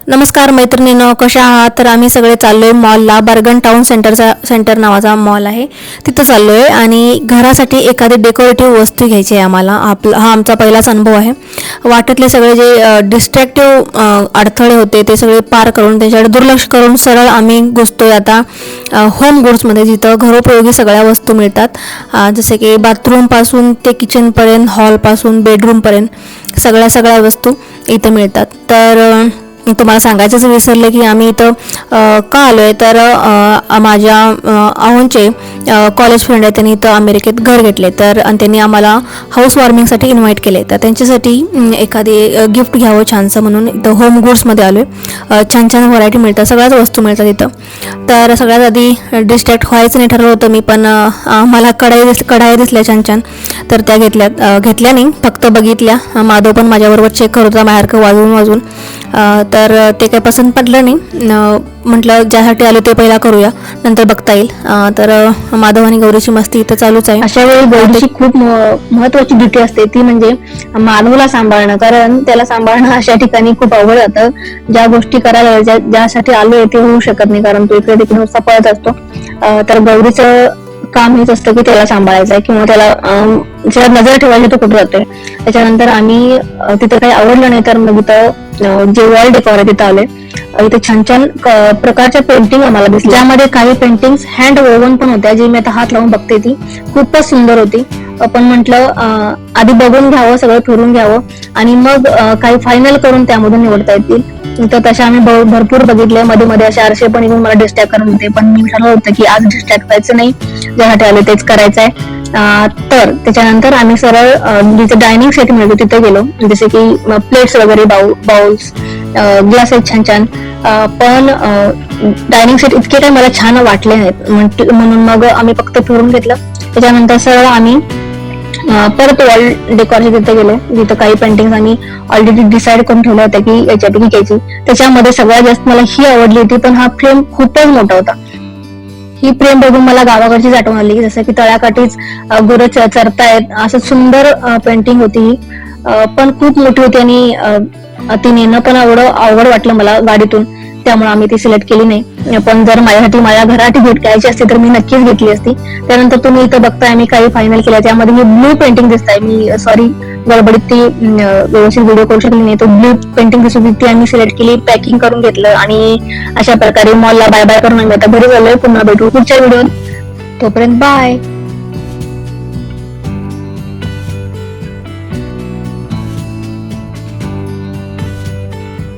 नमस्कार मैत्रिणींनो, कशा आहात? तर आम्ही सगळे चाललोय मॉलला. बर्गन टाउन सेंटर नावाचा मॉल आहे, तिथं चाललोय आणि घरासाठी एखादी डेकोरेटिव्ह वस्तू घ्यायची आहे आम्हाला. हा आमचा पहिलाच अनुभव आहे. वाटेतले सगळे जे डिस्ट्रॅक्टिव्ह अडथळे होते ते सगळे पार करून, त्याच्याकडे दुर्लक्ष करून सरळ आम्ही घुसतोय आता होम गुड्समध्ये, जिथं घरोपयोगी सगळ्या वस्तू मिळतात. जसे की बाथरूमपासून ते किचनपर्यंत, हॉलपासून बेडरूमपर्यंत सगळ्या वस्तू इथं मिळतात. तर तुम्हाला सांगायचंच विसरले की आम्ही इथं का आलो आहे. तर माझ्या आहोंचे कॉलेज फ्रेंड आहे, त्यांनी इथं अमेरिकेत घर घेतले, तर आणि त्यांनी आम्हाला हाऊस वॉर्मिंगसाठी इन्व्हाइट केले. तर त्यांच्यासाठी एखादी गिफ्ट घ्यावं छानसं म्हणून इथं होम गुड्समध्ये आलो आहे. छान छान व्हरायटी मिळतात, सगळ्याच वस्तू मिळतात इथं. तर सगळ्यात आधी डिस्ट्रॅक्ट व्हायचं नाही ठरवलं होतं मी, पण मला कढाई दिसल्या छान छान, तर त्या घेतल्या नाही, फक्त बघितल्या. माधव पण माझ्याबरोबर चेक करत होता बाहेर वाजवून. तर ते काही पसंत पडलं नाही. म्हटलं ज्यासाठी आलो ते पहिला करूया, नंतर बघता येईल. तर माधव आणि गौरीची मस्ती इथं चालूच आहे. अशा वेळी गौरीची खूप महत्वाची ड्युटी असते, ती म्हणजे माधवला सांभाळणं. कारण त्याला सांभाळणं अशा ठिकाणी खूप अवघड जातं. ज्या गोष्टी करायला ज्यासाठी आलोय ते होऊ शकत नाही, कारण तो इकडे तिकडे नुसता पळत असतो. तर गौरीचं काम हेच असतं की त्याला सांभाळायचं आहे किंवा त्याला नजर ठेवायची तो कुठे जातोय. त्याच्यानंतर आम्ही तिथं काही आवडलं नाही, तर मग इथं जे वॉल डेकोर आहे तिथं आलोय. इथे छान छान प्रकारच्या पेंटिंग आम्हाला दिसल्या, ज्यामध्ये काही पेंटिंग हँड वोवन पण होत्या, जी मी आता हात लावून बघते ती खूपच सुंदर होती. पण म्हटलं आधी बघून घ्यावं, सगळं फिरून घ्यावं आणि मग काही फायनल करून त्यामधून निवडता येतील. तर तशा आम्ही भरपूर बघितले. मध्ये असे आरसे पण येऊन मला डिस्ट्रॅक्ट करत होते, पण मी ठरवलं होतं की आज डिस्ट्रॅक्ट व्हायचं नाही, ज्यासाठी आले तेच करायचं आहे. तर त्याच्यानंतर आम्ही सरळ जिथे डायनिंग सेट मिळतो तिथे गेलो, जसे की प्लेट्स वगैरे, बाउल्स, ग्लास आहेत छान छान. पण डायनिंग सेट इतके काही मला छान वाटले नाहीत, म्हणून मग आम्ही फक्त फिरून घेतलं. त्याच्यानंतर सरळ आम्ही परत वॉल डेकोरच्या तिथे गेलो, जिथं काही पेंटिंग आम्ही ऑलरेडी डिसाईड करून ठेवलं होतं की याच्यापैकी घ्यायची. त्याच्यामध्ये सगळ्यात जास्त मला ही आवडली होती, पण हा फ्रेम खूपच मोठा होता. ही फ्रेम बघून मला गावाकडचीच आठवण आली, जसं की तळ्याकाठीच गुरं चरतायत, असं सुंदर पेंटिंग होती ही. पण खूप मोठी होती आणि ती नेणं पण अवघड वाटलं मला गाडीतून, त्यामुळे आम्ही ती सिलेक्ट केली नाही. पण जर माझ्या घरासाठी भेट घ्यायची असती तर मी नक्कीच घेतली असती. त्यानंतर तुम्ही इथं बघताय मी काही फायनल केल्या, त्यामध्ये ही ब्लू पेंटिंग दिसताय. मी सॉरी गडबडीत ती व्यवस्थित व्हिडिओ करू शकली नाही. तो ब्लू पेंटिंग दिसत होती, ती आम्ही सिलेक्ट केली, पॅकिंग करून घेतलं आणि अशा प्रकारे मॉलला बाय बाय करून आम्ही आता घरी चाललोय. पुन्हा भेटू पुढच्या व्हिडिओत, तोपर्यंत बाय.